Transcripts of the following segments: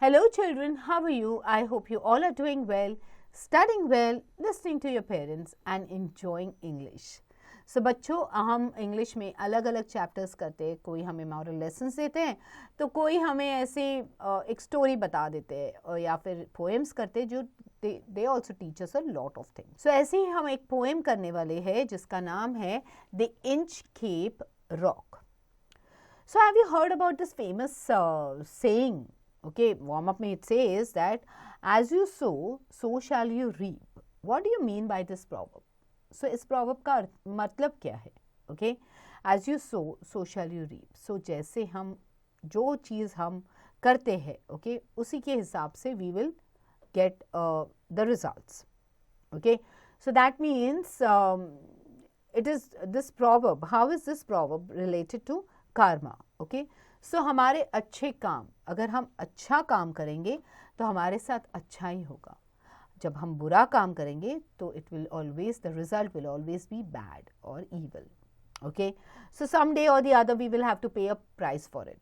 Hello children, how are you? I hope you all are doing well, studying well, listening to your parents and enjoying English. So बच्चों हम English में अलग अलग chapters करते हैं. कोई हमें मॉरल लेसन्स देते हैं तो कोई हमें ऐसे एक स्टोरी बता देते हैं या फिर पोएम्स करते हैं जो they also teach us a lot of things. So ऐसे ही हम एक पोएम करने वाले हैं जिसका नाम है the Inchcape rock. So have you heard about this famous saying? Okay, warm up me, it says that as you sow, so shall you reap. What do you mean by this proverb? So इस proverb का मतलब क्या है? Okay, as you sow, so shall you reap. So जैसे हम जो चीज़ हम करते हैं, okay, उसी के हिसाब से we will get the results. Okay, so that means it is this proverb. How is this proverb related to karma? Okay, so हमारे अच्छे काम, अगर हम अच्छा काम करेंगे तो हमारे साथ अच्छा ही होगा. जब हम बुरा काम करेंगे तो it will always, the result will always be bad or evil. Okay, so someday or the other we will have to pay a price for it.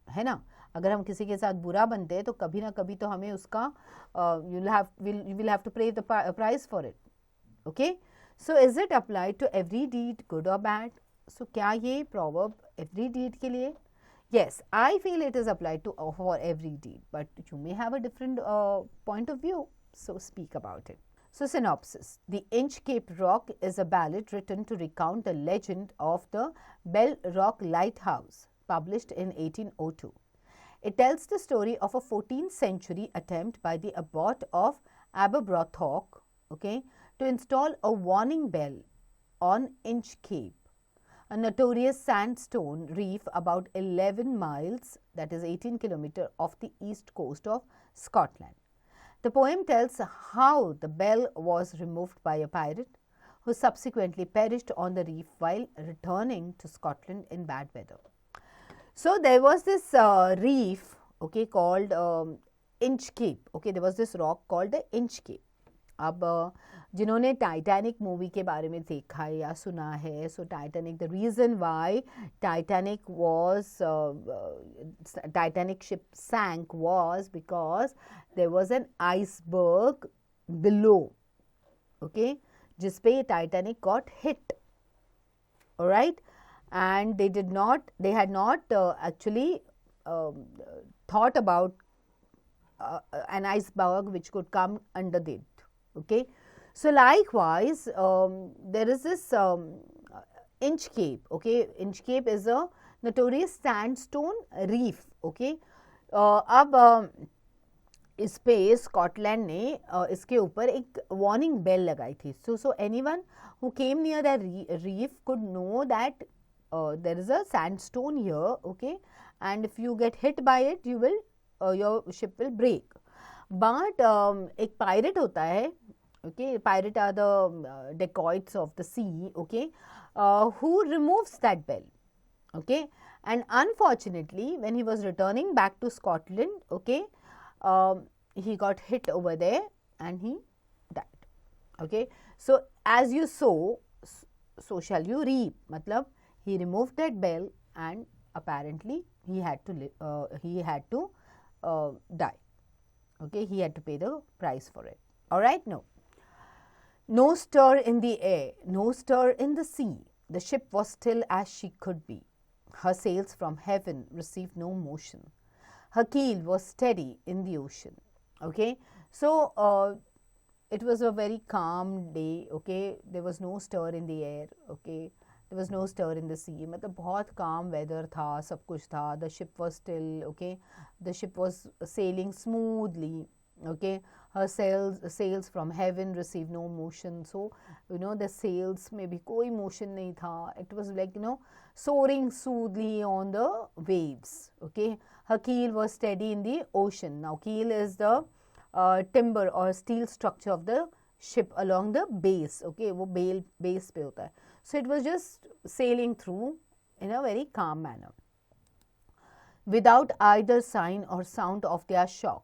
है ना? अगर हम किसी के साथ बुरा बनते हैं तो कभी ना कभी तो हमें उसका you will have to pay the price for it. Okay, so is it applied to every deed, good or bad? So क्या ये proverb every deed के लिए? Yes, I feel it is applied to for every deed, but you may have a different point of view. So speak about it. So synopsis: The Inchcape Rock is a ballad written to recount the legend of the Bell Rock Lighthouse, published in 1802. It tells the story of a 14th century attempt by the abbot of Aberbrothock, okay, to install a warning bell on Inchcape, a notorious sandstone reef about 11 miles, that is 18 kilometers, off the east coast of Scotland. The poem tells how the bell was removed by a pirate who subsequently perished on the reef while returning to Scotland in bad weather. So there was this reef, okay, called Inchcape. Okay, there was this rock called the Inchcape. अब जिन्होंने Titanic movie के बारे में देखा है या सुना है, so Titanic, the reason why Titanic ship sank was because there was an iceberg below, okay, जिस पे Titanic got hit, alright, and they had not actually thought about an iceberg which could come under it. Okay, so likewise there is this Inchcape. Okay, Inchcape is a notorious sandstone reef. Okay, अब इस पे Scotland ने इसके ऊपर एक warning bell लगाई थी. So anyone who came near that reef could know that there is a sandstone here. Okay, and if you get hit by it, you will your ship will break. But एक pirate होता है, okay, pirate are the dacoits of the sea, okay, who removes that bell, okay, and unfortunately when he was returning back to Scotland, okay, he got hit over there and he died. Okay, so as you sow, so shall you reap. मतलब he removed that bell and apparently he had to die. Okay, he had to pay the price for it. All right, no stir in the air, no stir in the sea. The ship was still as she could be. Her sails from heaven received no motion. Her keel was steady in the ocean. Okay, so it was a very calm day. Okay, there was no stir in the air. Okay, there was no stir in the sea. मतलब बहुत calm weather था, सब कुछ था. The ship was still, okay, the ship was sailing smoothly. Okay, her sails from heaven received no motion. So the sails में भी कोई motion नहीं था. It was like soaring smoothly on the waves. Okay, her keel was steady in the ocean. Now keel is the timber or steel structure of the ship along the base. Okay, वो base पे होता है. So it was just sailing through in a very calm manner, without either sign or sound of their shock.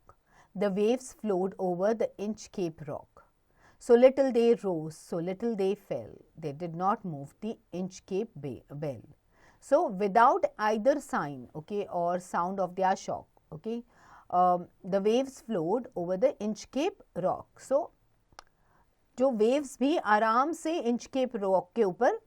The waves flowed over the Inchcape rock. So little they rose, so little they fell. They did not move the Inchcape bell. So without either sign, okay, or sound of their shock, okay, the waves flowed over the Inchcape rock. So जो waves भी आराम से Inchcape rock के ऊपर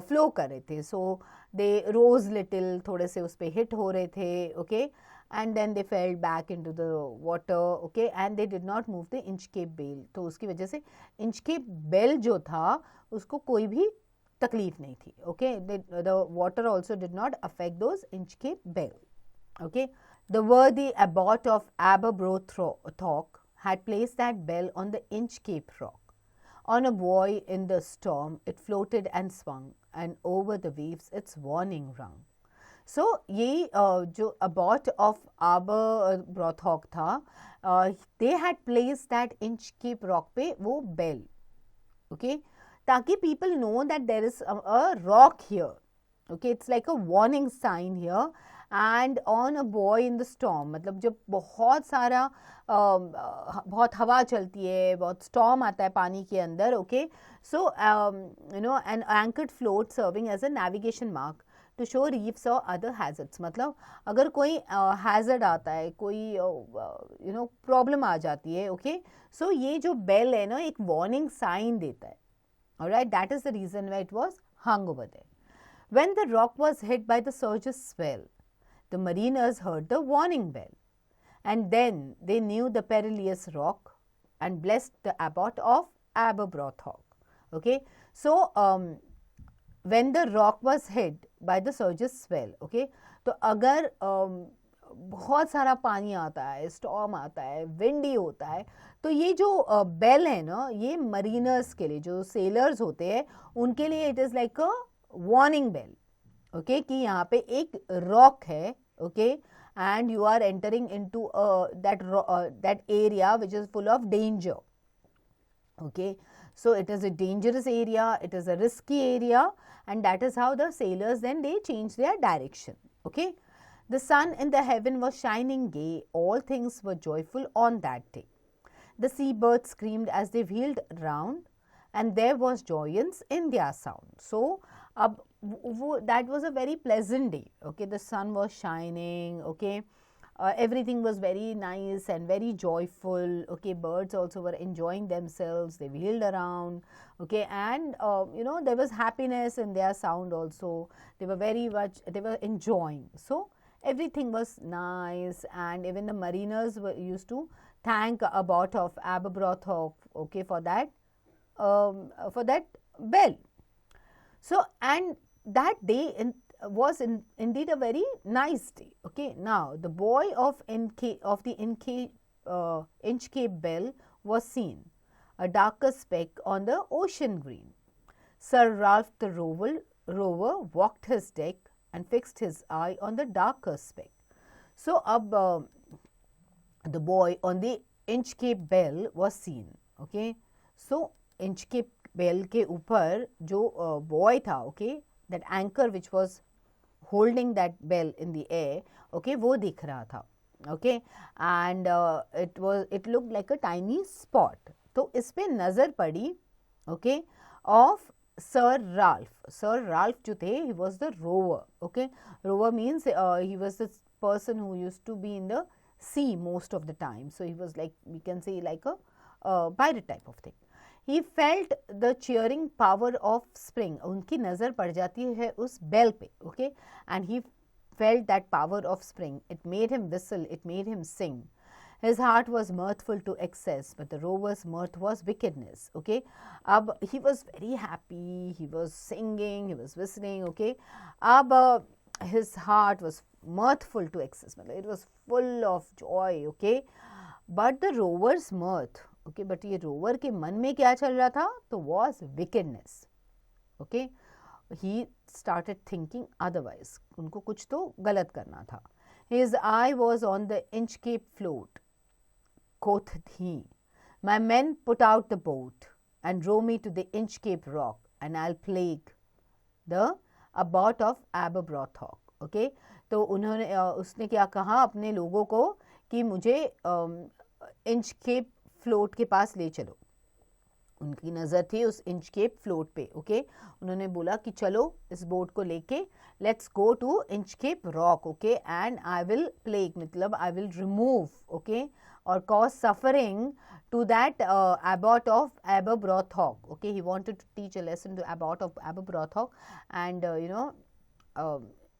flow कर रहे थे. So they rose little, थोड़े से उस पे hit हो रहे थे, okay, and then they fell back into the water, okay, and they did not move the Inchcape bell. तो उसकी वजह से Inchcape bell जो था उसको कोई भी तकलीफ नहीं थी, okay. The water also did not affect those Inchcape bell, okay. The worthy abbot of Aberbrothock had placed that bell on the Inchcape rock. On a buoy in the storm, it floated and swung, and over the waves its warning rung. So ये जो abbot of Aberbrothock था, they had placed that Inchcape rock पे वो bell, okay, ताकि people know that there is a rock here, okay, it's like a warning sign here. And on a buoy in the storm, मतलब जब बहुत सारा बहुत हवा चलती है, बहुत storm आता है पानी के अंदर, okay, so you know, an anchored float serving as a navigation mark to show reefs or other hazards. मतलब अगर कोई hazard आता है, कोई you know problem आ जाती है, okay, so ये जो bell है ना एक warning sign देता है, alright, that is the reason why it was hung over there. When the rock was hit by the surge's swell, the mariners heard the warning bell, and then they knew the perilous rock and blessed the abbot of Aberbrothock. Okay, so when the rock was hit by the surge's swell, okay, तो अगर बहुत सारा पानी आता है, storm आता है, windy होता है, तो ये जो बेल है ना, ये मरीनर्स के लिए, जो सेलर्स होते हैं उनके लिए it is like a warning bell, okay, कि यहाँ पे एक रॉक है, okay, and you are entering into that area which is full of danger, okay, so it is a dangerous area, it is a risky area, and that is how the sailors then they change their direction, okay. The sun in the heaven was shining gay, all things were joyful on that day. The seabirds screamed as they wheeled round, and there was joyance in their sound. So that was a very pleasant day, okay, the sun was shining, okay, everything was very nice and very joyful, okay, birds also were enjoying themselves, they wheeled around, okay, and you know there was happiness in their sound also, they were enjoying, so everything was nice, and even the mariners used to thank abbot of Aberbrothock, okay, for that bell. So, and that day was indeed a very nice day, okay. Now, the buoy of the Inchcape bell was seen, a darker speck on the ocean green. Sir Ralph the rover walked his deck and fixed his eye on the darker speck. So, the buoy on the Inchcape bell was seen, okay. So, Inchcape bell के ऊपर जो buoy था, okay, that anchor which was holding that bell in the air, okay, वो दिख रहा था, okay, and it looked like a tiny spot. तो इस पे नज़र पड़ी, okay, of Sir Ralph. Sir Ralph जो थे, he was the rower, okay. Rower means he was the person who used to be in the sea most of the time. So he was like, we can say like a pirate type of thing. He felt the cheering power of spring. उनकी नज़र पड़ जाती है उस bell पे, okay, and he felt that power of spring. It made him whistle, it made him sing. His heart was mirthful to excess, but the rover's mirth was wickedness, okay. अब he was very happy, he was singing, he was whistling, okay. अब his heart was mirthful to excess, it was full of joy, okay. But the rover's mirth, okay, but ये rover के मन में क्या चल रहा था, तो was wickedness, okay. He started thinking otherwise, उनको कुछ तो गलत करना था. His eye was on the Inchcape float. Quoth he, my men put out the boat and row me to the Inchcape rock, and I'll plague the abbot of Aberbrothock, okay. तो उन्होंने उसने क्या कहा अपने लोगों को कि मुझे Inchcape फ्लोट के पास ले चलो, उनकी नज़र थी उस इंचकेप फ्लोट पे. ओके उन्होंने बोला कि चलो इस बोट को लेके let's go to Inchcape Rock. Okay and I will plague मतलब I will remove okay or cause suffering to that abbot of Aberbrothock. Okay, he wanted to teach a lesson to abbot of Aberbrothock, and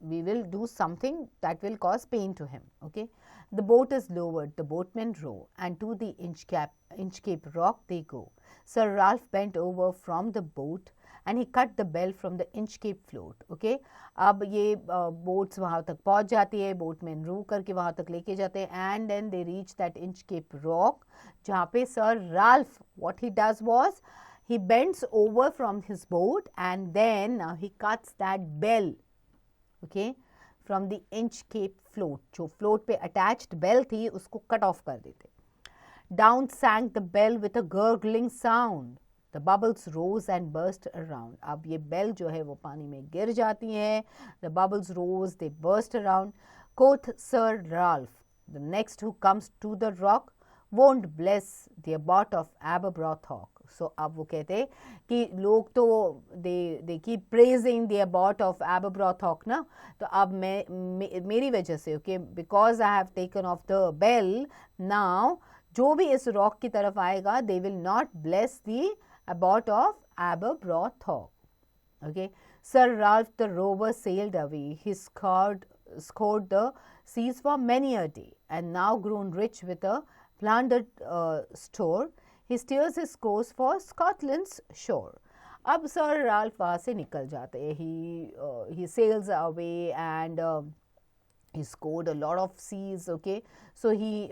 we will do something that will cause pain to him. Okay, the boat is lowered, the boatmen row, and to the Inchcape rock they go. Sir Ralph bent over from the boat and he cut the bell from the Inchcape float. Okay, अब ये boats वहाँ तक पहुँच जाती है, boatman रो करके वहाँ तक लेके जाते हैं, and then they reach that Inchcape rock जहाँ पे sir Ralph what he does was he bends over from his boat and then he cuts that bell, okay, from the Inchcape float. जो float पे attached bell थी उसको cut off कर देते. Down sank the bell with a gurgling sound. The bubbles rose and burst around. अब ये bell जो है वो पानी में गिर जाती है. The bubbles rose, they burst around. Quoth Sir Ralph, the next who comes to the rock won't bless the abbot of Aberbrothock. So अब वो कहते कि लोग तो they keep praising the abbot of Aberbrothock ना, तो अब मेरी वजह से okay, because I have taken off the bell, now जो भी इस rock की तरफ आएगा they will not bless the abbot of Aberbrothock. Okay, Sir Ralph the rover sailed away. He scoured the seas for many a day, and now grown rich with a plundered store, he steers his course for Scotland's shore. अब Sir Ralph वहाँ से निकल जाते हैं. He sails away and he scored a lot of seas. Okay, so he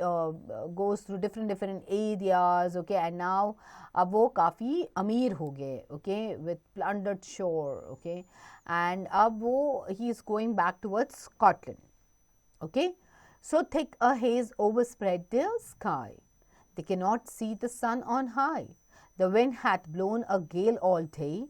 goes through different areas. Okay, and now अब वो काफ़ी अमीर हो गए. Okay, with plundered shore. Okay, and अब वो he is going back towards Scotland. Okay, so thick a haze overspread the sky. They cannot see the sun on high. The wind hath blown a gale all day.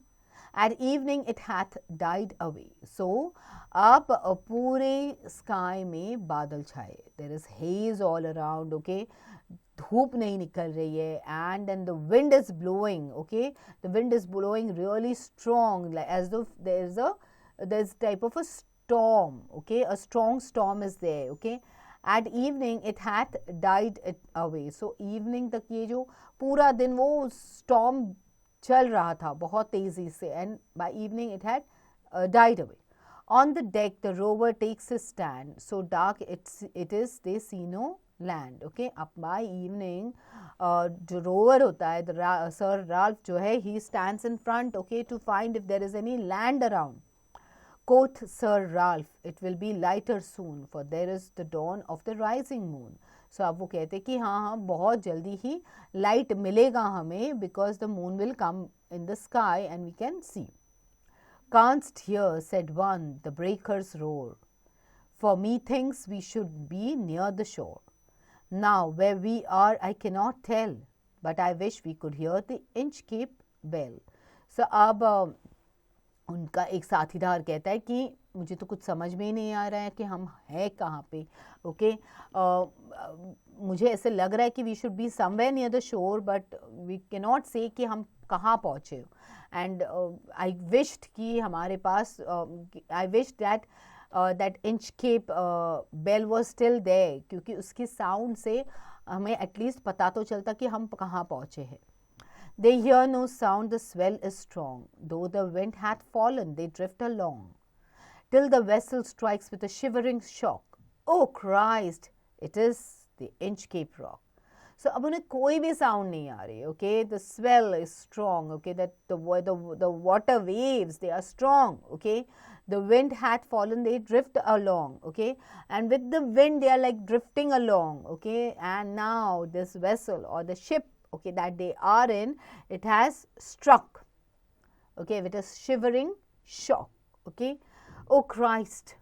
At evening it hath died away. So, अब पूरे sky में बादल छाए. There is haze all around. Okay, धूप नहीं निकल रही है, and then the wind is blowing. Okay, the wind is blowing really strong, like as though there's type of a storm. Okay, a strong storm is there. Okay. At evening it hath died it away. So evening तक ये जो पूरा दिन वो storm चल रहा था बहुत तेजी से, and by evening it had died away. On the deck the rover takes his stand. So dark it is they see no land. Okay, up by evening जो rover होता है Sir Ralph जो है he stands in front. Okay, to find if there is any land around. Quoth Sir Ralph, it will be lighter soon, for there is the dawn of the rising moon. So अब वो कहते कि हाँ बहुत जल्दी ही light मिलेगा हमें, because the moon will come in the sky and we can see. Canst hear, said one, the breakers roar, for methinks we should be near the shore. Now where we are I cannot tell, but I wish we could hear the Inchcape bell. So अब उनका एक साथीदार कहता है कि मुझे तो कुछ समझ में ही नहीं आ रहा है कि हम हैं कहाँ पे. ओके, मुझे ऐसे लग रहा है कि we should be somewhere near the shore, but we can not say कि हम कहाँ पहुँचे. एंड आई विश्ड कि हमारे पास I wish that Inchcape bell was still there, क्योंकि उसकी साउंड से हमें एटलीस्ट पता तो चलता कि हम कहाँ पहुँचे हैं. They hear no sound, the swell is strong. Though the wind hath fallen, they drift along, till the vessel strikes with a shivering shock. Oh Christ, it is the Inchcape rock. So अब उन्हें कोई भी sound नहीं आ रही. Okay, the swell is strong. Okay, that the water waves, they are strong. Okay, the wind hath fallen, they drift along. Okay, and with the wind they are like drifting along. Okay, and now this vessel or the ship, okay, that they are in, it has struck. Okay, with a shivering shock. Okay, oh Christ,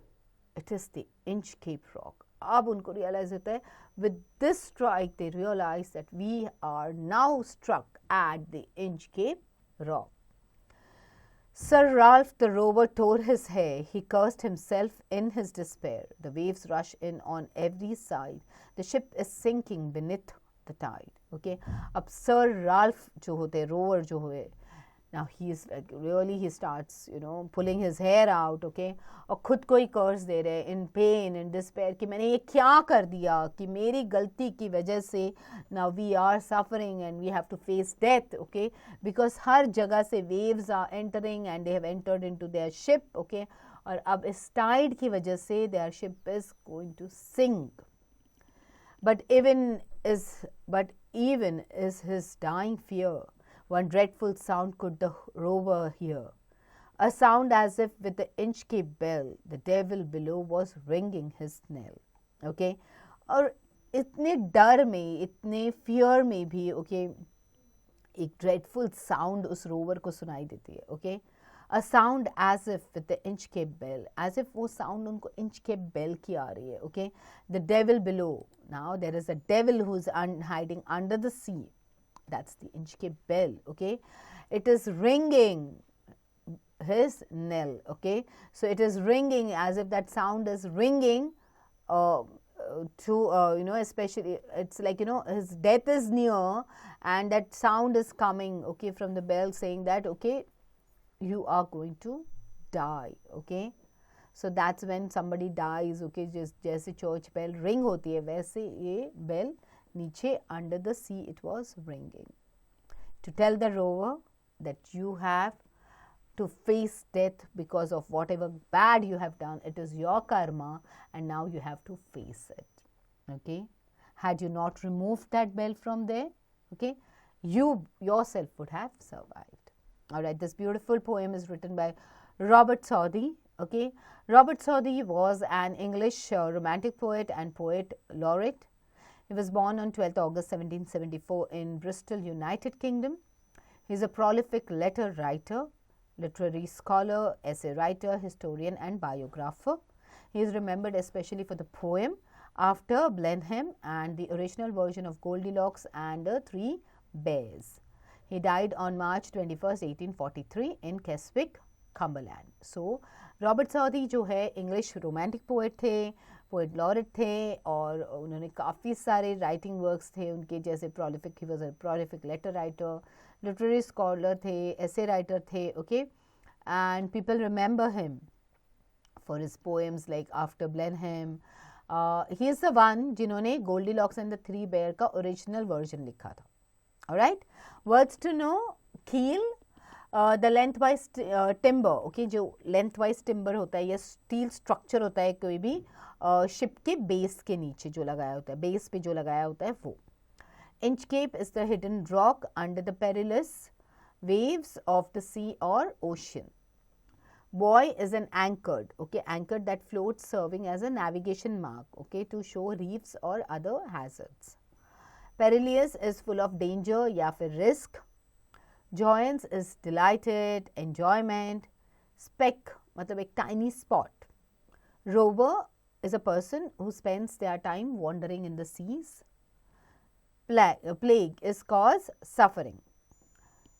it is the Inchcape rock. अब उनको realize होता है, with this strike they realize that we are now struck at the Inchcape rock. Sir Ralph the rover tore his hair. He cursed himself in his despair. The waves rush in on every side. The ship is sinking beneath the tide. Okay, अब Sir Ralph जो होते rower जो हुए, now he's like really he starts pulling his hair out. Okay, और खुद को ही कर्ज दे रहे in pain and despair कि मैंने ये क्या कर दिया, कि मेरी गलती की वजह से now we are suffering and we have to face death. Okay, because हर जगह से waves are entering and they have entered into their ship. Okay, और अब इस tide की वजह से their ship is going to sink. But even is his dying fear, one dreadful sound could the rover hear, a sound as if with the Inchcape bell the devil below was ringing his knell. Okay, और इतने डर में, इतने fear में भी okay, एक dreadful sound उस rover को सुनाई देती है. Okay, a sound as if with the Inchcape bell, as if वो sound उनको Inchcape bell की आ रही है. Okay, the devil below, now there is a devil who is hiding under the sea. That's the Inchcape bell. Okay, it is ringing his knell. Okay, so it is ringing as if that sound is ringing to especially it's like his death is near and that sound is coming. Okay, from the bell saying that okay, you are going to die. Okay, so that's when somebody dies. Okay, just जैसे church bell ring होती है वैसे ये bell नीचे under the sea it was ringing to tell the rover that you have to face death because of whatever bad you have done. It is your karma and now you have to face it. Okay, had you not removed that bell from there, okay, you yourself would have survived. All right, this beautiful poem is written by Robert Southey. Okay, Robert Southey was an English romantic poet and poet laureate. He was born on 12th August 1774 in Bristol, United Kingdom. He is a prolific letter writer, literary scholar, essay writer, historian and biographer. He is remembered especially for the poem After Blenheim and the original version of Goldilocks and the Three Bears. He died on March 21st, 1843 in Keswick, Cumberland. So, Robert Southey जो है English romantic poet थे, poet laureate थे और उन्होंने काफ़ी सारे writing works थे उनके जैसे prolific, he was a prolific letter writer, literary scholar थे, essay writer थे, okay, and people remember him for his poems like After Blenheim. He is the one जिन्होंने Goldilocks and the Three Bears का original version लिखा था. Alright, words to know, keel, the lengthwise timber, okay, जो lengthwise timber होता है या steel structure होता है कोई भी ship के base के नीचे जो लगाया होता है, base पे जो लगाया होता है वो. Inchcape is the hidden rock under the perilous waves of the sea or ocean. Buoy is an anchored, okay, anchored that floats serving as a navigation mark, okay, to show reefs or other hazards. Perilous is full of danger या फिर risk. Joyance is delighted, enjoyment. Speck मतलब एक tiny spot. Rover is a person who spends their time wandering in the seas. Plague is cause suffering.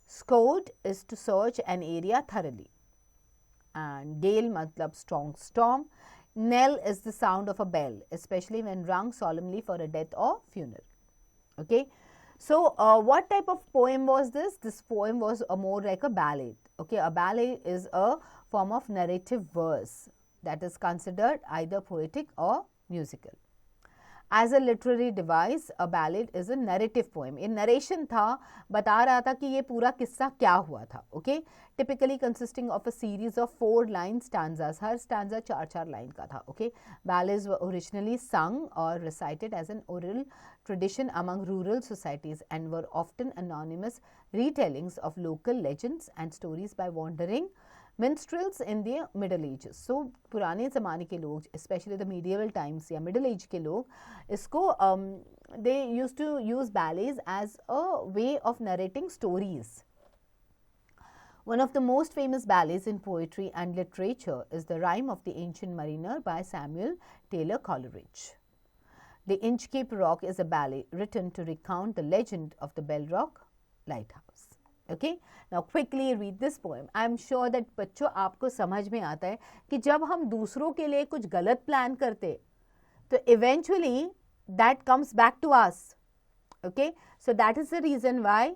Scourge is to search an area thoroughly. And gale matlab strong storm. Knell is the sound of a bell, especially when rung solemnly for a death or funeral. Okay, so what type of poem was this? This poem was more like a ballad. Okay, a ballad is a form of narrative verse that is considered either poetic or musical. As a literary device, a ballad is a narrative poem. ये narration था, बता रहा था कि ये पूरा किस्सा क्या हुआ था. Okay, typically consisting of a series of 4-line stanzas. Her stanza 4-4 line का था. Okay, ballads were originally sung or recited as an oral tradition among rural societies and were often anonymous retellings of local legends and stories by wandering minstrels in the middle ages. So पुराने ज़माने के लोग, especially the medieval times या middle age के लोग, इसको they used to use ballads as a way of narrating stories. One of the most famous ballads in poetry and literature is The Rime of the Ancient Mariner by Samuel Taylor Coleridge. The Inchcape Rock is a ballad written to recount the legend of the Bell Rock Lighthouse. Okay, now quickly read this poem. I am sure that बच्चों आपको समझ में आता है कि जब हम दूसरों के लिए कुछ गलत प्लान करते तो eventually that comes back to us. Okay, so that is the reason why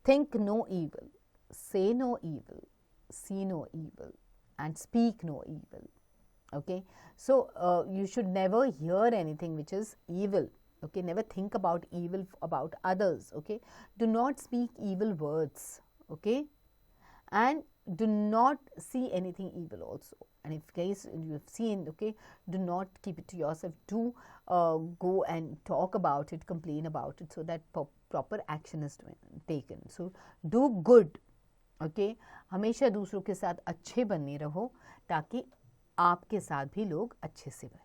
think no evil, say no evil, see no evil, and speak no evil. Okay, so you should never hear anything which is evil. Okay, never think about evil about others. Okay, do not speak evil words. Okay, and do not see anything evil also. And if guys you have seen, okay, do not keep it to yourself. Do go and talk about it, complain about it, so that proper action is taken. So do good. Okay, हमेशा दूसरों के साथ अच्छे बने रहो ताकि आपके साथ भी लोग अच्छे से बने.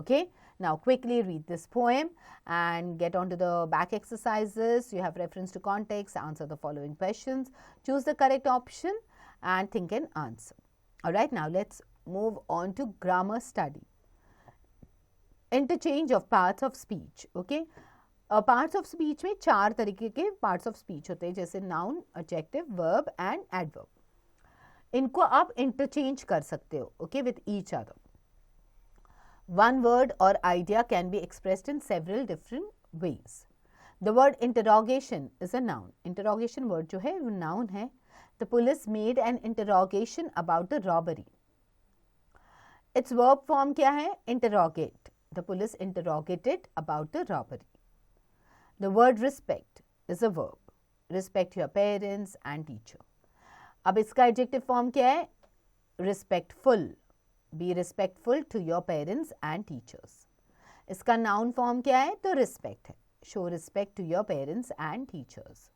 Okay, now quickly read this poem and get on to the back exercises. You have reference to context, answer the following questions, choose the correct option and think and answer. Alright, now let's move on to grammar study. Interchange of parts of speech. Okay, parts of speech में 4 तरीके के parts of speech होते हैं, जैसे noun, adjective, verb and adverb. इनको आप interchange कर सकते हो, okay, with each other. One word or idea can be expressed in several different ways. The word interrogation is a noun. Interrogation word जो है वो noun है. The police made an interrogation about the robbery. Its verb form क्या है? Interrogate. The police interrogated about the robbery. The word respect is a verb. Respect your parents and teacher. अब इसका adjective form क्या है? Respectful. Be respectful to your parents and teachers. इसका noun form क्या है? तो respect है. Show respect to your parents and teachers.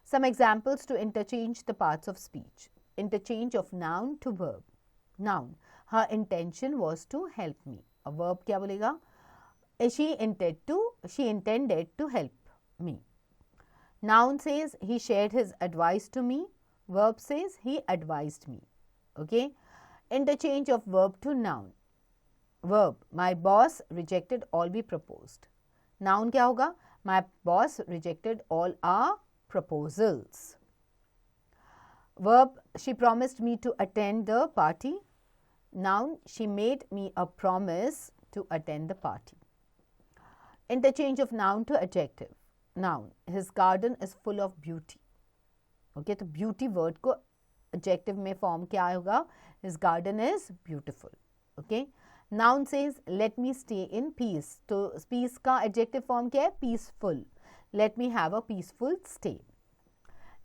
Some examples to interchange the parts of speech. Interchange of noun to verb. Noun. Her intention was to help me. A verb क्या बोलेगा? She intended to help me. Noun says he shared his advice to me. Verb says he advised me. Okay. Interchange of verb to noun. Verb. My boss rejected all we proposed. Noun क्या होगा? My boss rejected all our proposals. Verb. She promised me to attend the party. Noun. She made me a promise to attend the party. Interchange of noun to adjective. Noun. His garden is full of beauty. Okay, तो beauty word को adjective में form क्या होगा? His garden is beautiful. Okay. Noun says let me stay in peace. तो peace का adjective form क्या है? Peaceful. Let me have a peaceful stay.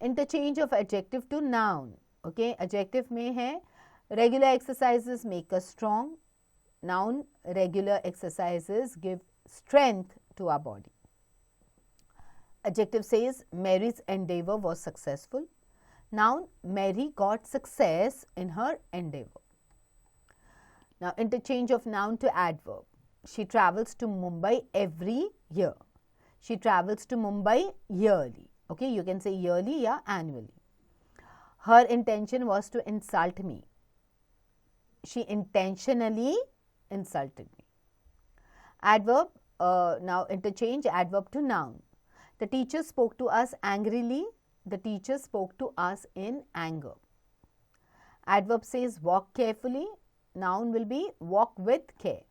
Interchange of adjective to noun. Okay. Adjective में है regular exercises make us strong. Noun. Regular exercises give strength to our body. Adjective says Mary's endeavor was successful. Noun. Mary got success in her endeavor. Now interchange of noun to adverb. She travels to Mumbai every year. She travels to Mumbai yearly. Okay, you can say yearly या annually. Her intention was to insult me. She intentionally insulted me. Adverb. Now interchange adverb to noun. The teacher spoke to us angrily. The teacher spoke to us in anger. Adverb says walk carefully. Noun will be walk with care.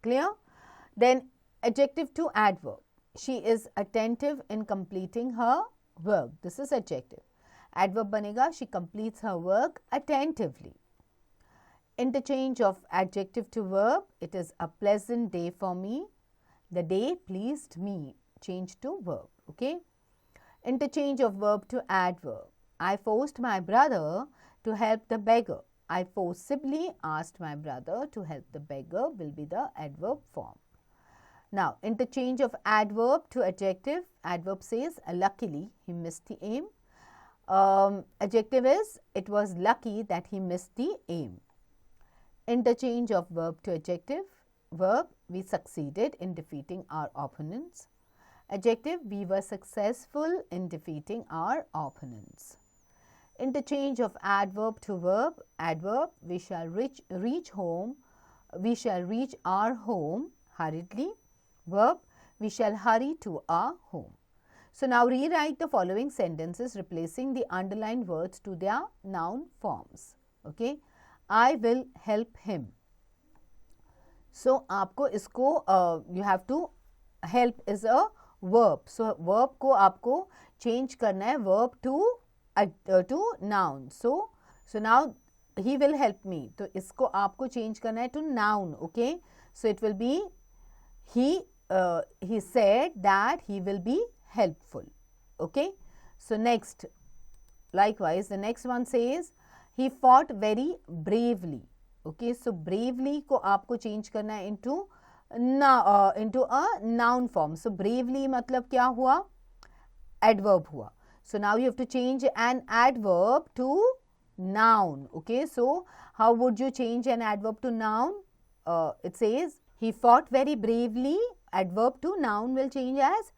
Clear? Then adjective to adverb. She is attentive in completing her work. This is adjective. Adverb banega she completes her work attentively. Interchange of adjective to verb. It is a pleasant day for me. The day pleased me. Change to verb. Okay. Interchange of verb to adverb. I forced my brother to help the beggar. I forcibly asked my brother to help the beggar will be the adverb form. Now, interchange of adverb to adjective. Adverb says luckily he missed the aim. Adjective is it was lucky that he missed the aim. Interchange of verb to adjective. Verb, we succeeded in defeating our opponents. Adjective, we were successful in defeating our opponents. Interchange of adverb to verb. Adverb, we shall reach home. We shall reach our home hurriedly. Verb, we shall hurry to our home. So now rewrite the following sentences replacing the underlined words to their noun forms. Okay. I will help him. So आपको इसको you have to help is a verb. So verb को आपको change करना है verb to noun. So now he will help me. तो इसको आपको change करना है to noun. Okay. So it will be he said that he will be helpful. Okay. So next, likewise, the next one says he fought very bravely. Okay. So bravely को आपको change करना है into a noun form. So bravely मतलब क्या हुआ? Adverb हुआ. So now you have to change an adverb to noun. Okay. So how would you change an adverb to noun? It says he fought very bravely. Adverb to noun will change as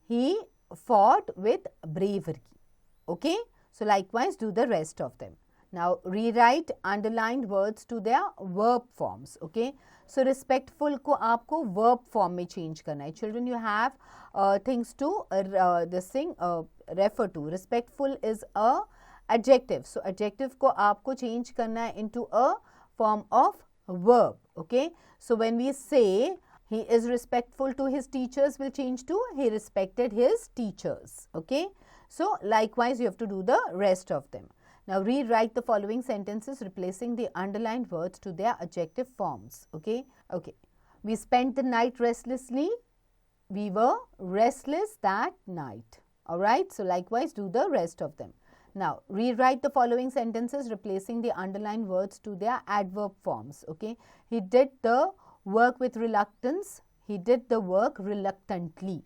he fought with bravery. Okay. So likewise do the rest of them. Now rewrite underlined words to their verb forms. Okay. So respectful को आपको verb form में change करना है. Children, you have things to refer to. Respectful is a adjective. So adjective को आपको change करना है into a form of verb. Okay. So when we say he is respectful to his teachers, will change to he respected his teachers. Okay. So likewise you have to do the rest of them. Now rewrite the following sentences replacing the underlined words to their adjective forms. Okay. Okay. We spent the night restlessly. We were restless that night. Alright. So likewise do the rest of them. Now rewrite the following sentences replacing the underlined words to their adverb forms. Okay. He did the work with reluctance. He did the work reluctantly.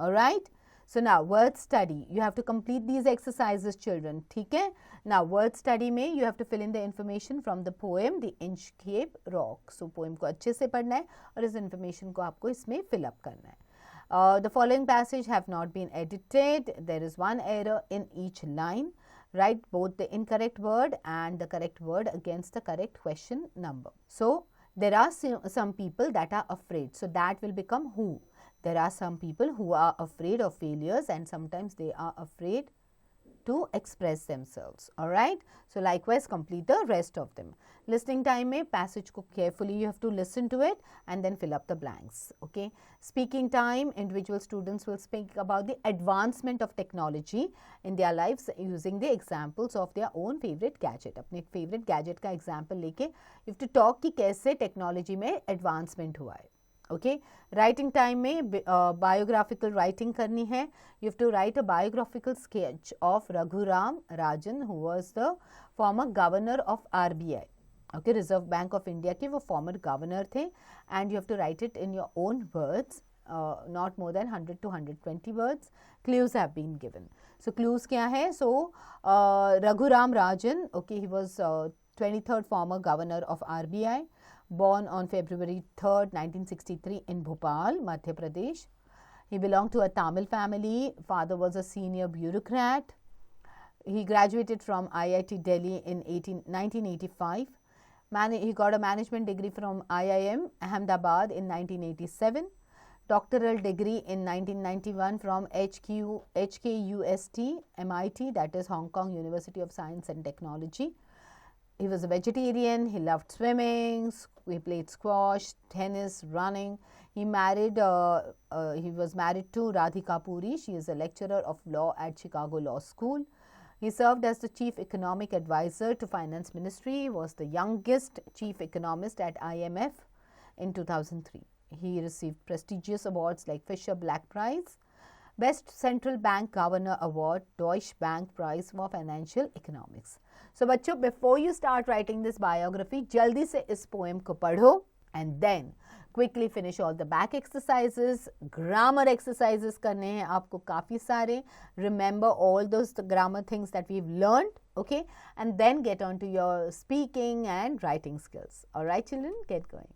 Alright. So now word study. You have to complete these exercises, children. ठीक है? Now word study में you have to fill in the information from the poem The Inchcape Rock. So poem को अच्छे से पढ़ना है और इस information को आपको इसमें fill up करना है. The following passage have not been edited. There is one error in each line. Write both the incorrect word and the correct word against the correct question number. So there are some people that are afraid. So that will become who. There are some people who are afraid of failures and sometimes they are afraid to express themselves. Alright. So likewise complete the rest of them. Listening time में passage को carefully you have to listen to it and then fill up the blanks. Okay. Speaking time, individual students will speak about the advancement of technology in their lives using the examples of their own favorite gadget. अपने favorite gadget का example लेके you have to talk कि कैसे technology में advancement हुआ है. Okay. Writing time में biographical writing करनी है. You have to write a biographical sketch of Raghuram Rajan who was the former governor of RBI. Okay, Reserve Bank of India के वो former governor थे and you have to write it in your own words, not more than 100 to 120 words. Clues have been given. So clues क्या है? So Raghuram Rajan, okay, he was 23rd former governor of RBI. Born on February 3rd, 1963 in Bhopal, Madhya Pradesh. He belonged to a Tamil family. Father was a senior bureaucrat. He graduated from IIT Delhi in 1985. He got a management degree from IIM Ahmedabad in 1987. Doctoral degree in 1991 from HKUST, MIT, that is Hong Kong University of Science and Technology. He was a vegetarian. He loved swimming. He played squash, tennis, running. He was married to Radhika Puri. She is a lecturer of law at Chicago Law School. He served as the chief economic advisor to Finance Ministry. He was the youngest chief economist at IMF in 2003. He received prestigious awards like Fisher Black Prize, Best Central Bank Governor Award, Deutsche Bank Prize for Financial Economics. So बच्चों, before you start writing this biography, जल्दी से इस poem को पढ़ो and then quickly finish all the back exercises. Grammar exercises करने हैं आपको काफ़ी सारे. Remember all those grammar things that we've learned, okay? And then get on to your speaking and writing skills. Alright children, get going.